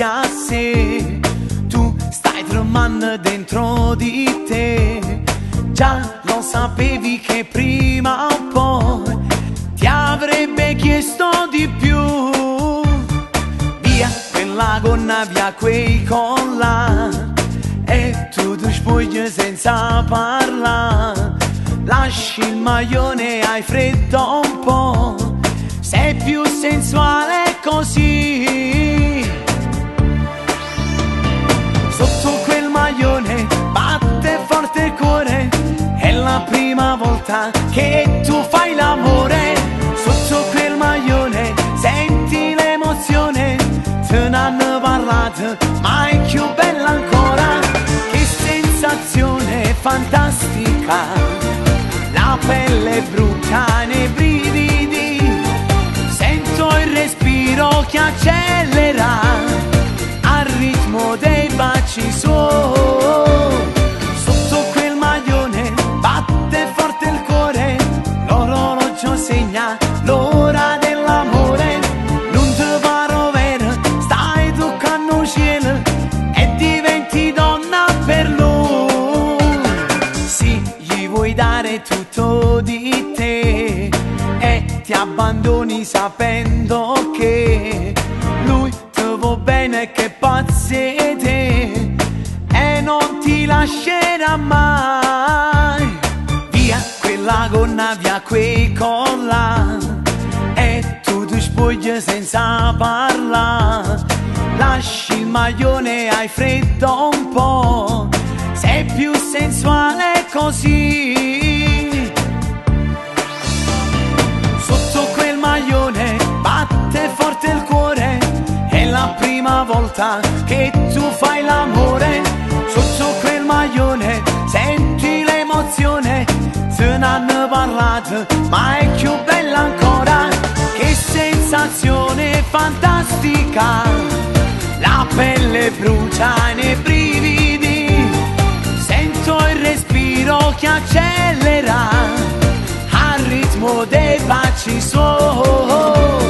dici a sé, tu stai tremando dentro di te. Già lo sapevi che prima o poi ti avrebbe chiesto di più. Via quella gonna, via quei collà, e tu ti spogli senza parlare. Lasci il maglione, hai freddo un po', sei più sensuale così. Sotto quel maglione batte forte il cuore, è la prima volta che tu fai l'amore. Sotto quel maglione senti l'emozione, te ne hanno parlato, ma è più bella ancora. Che sensazione fantastica, la pelle brucia nei brividi, sento il respiro che accelera al ritmo dei baci suoi. Sotto quel maglione batte forte il cuore, l'orologio segna l'ora dell'amore. Non ti paro vero, stai toccando il cielo e diventi donna per lui. Sì, gli vuoi dare tutto di te e ti abbandoni sapendo che lui ti vuole bene, che pazzi te, e non ti lascerà mai. Via quella gonna, via quei collà, e tu ti spogli senza parlare. Lasci il maglione, hai freddo un po', sei più sensuale così. Sotto quel maglione batte forte il cuore, è la prima volta che tu fai l'amore. Sotto quel maglione senti l'emozione, te ne hanno parlato, ma è più bella ancora. Che sensazione fantastica, la pelle brucia nei brividi, sento il respiro che accelera al ritmo dei baci suoi.